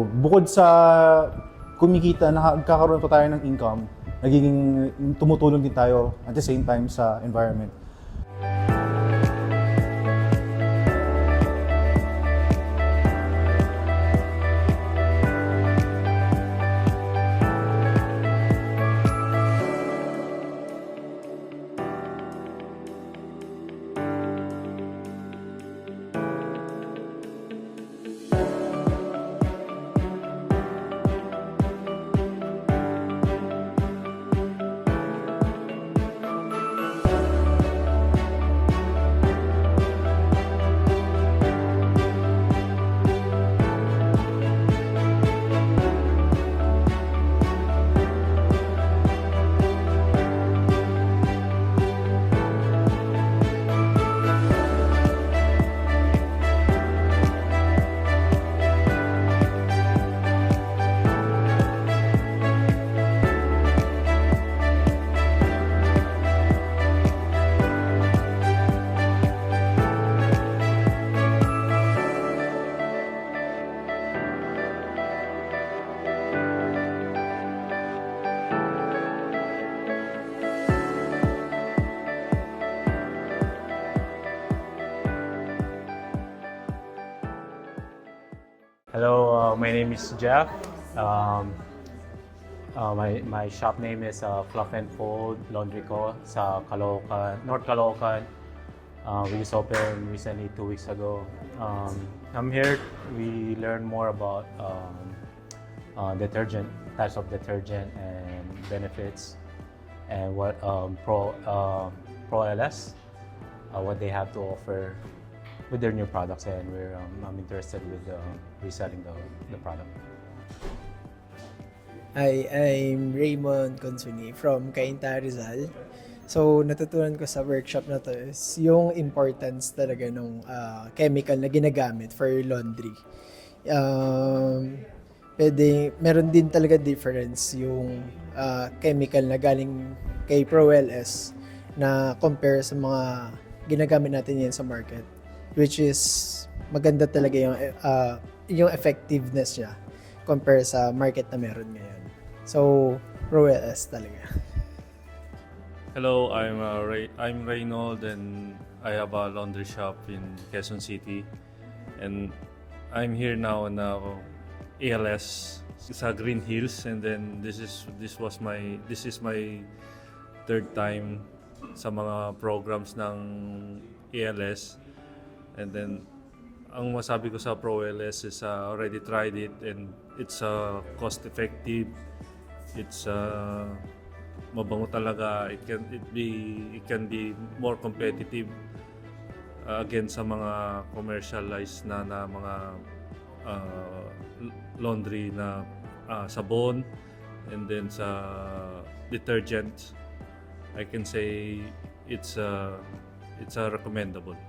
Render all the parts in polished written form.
Bukod sa kumikita, nakakaroon pa tayo ng income, nagiging tumutulong din tayo at the same time sa environment. Hello, my name is Jeff. My shop name is Fluff and Fold Laundry Co. sa Caloocan, North Caloocan. We just opened recently 2 weeks ago. I'm here. We learn more about detergent, types of detergent and benefits, and what ProLS, what they have to offer with their new products, and I'm interested with reselling the product. Hi, I'm Raymond Consuni from Cainta, Rizal. So, natutunan ko sa workshop na to is yung importance talaga ng chemical na ginagamit for laundry. Meron din talaga difference yung chemical na galing kay ProLS na compare sa mga ginagamit natin yan sa market, which is maganda talaga yung effectiveness niya compare sa market na meron ngayon. So, ProLS talaga. Hello, I'm Reynold, and I have a laundry shop in Quezon City, and I'm here now in ALS sa Green Hills, and then this is my third time sa mga programs ng ALS. And then, ang masabi ko sa ProLS is already tried it, and it's cost-effective. It's mabango talaga. It can be more competitive against sa mga commercialized na mga laundry na sabon, and then sa detergent. I can say it's recommendable.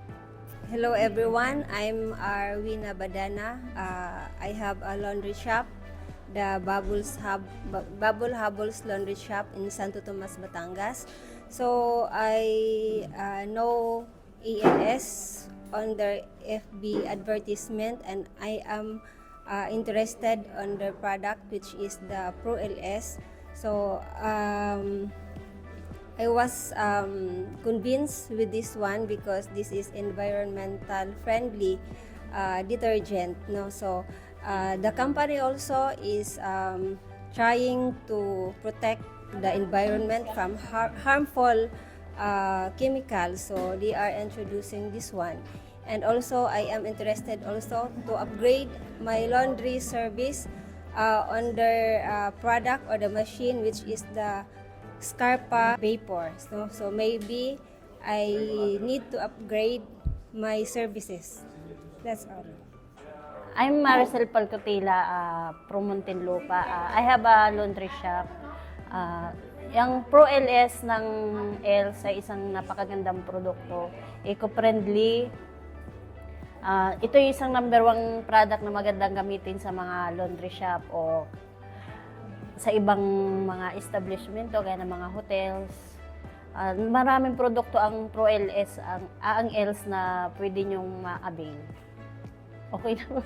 Hello everyone, I'm Arwina Badana. I have a laundry shop, the Bubble Hubbles Laundry Shop in Santo Tomas, Batangas. So I know ALS on their FB advertisement, and I am interested on their product, which is the ProLS. So I was convinced with this one because this is environmental friendly detergent. No? So the company also is trying to protect the environment from harmful chemicals. So they are introducing this one. And also I am interested also to upgrade my laundry service on their product or the machine, which is the Scarpa Vapor. So maybe I need to upgrade my services. That's all. I'm Maricel Palcotila from Muntinlupa. I have a laundry shop. Yung ProLS ng ELS ay isang napakagandang produkto. Eco-friendly. Ito yung isang number 1 product na magandang gamitin sa mga laundry shop o sa ibang mga establishment o gaya ng mga hotels. Maraming produkto ang ProLS, ang ELS na pwede nyong ma-avail. Okay na ba?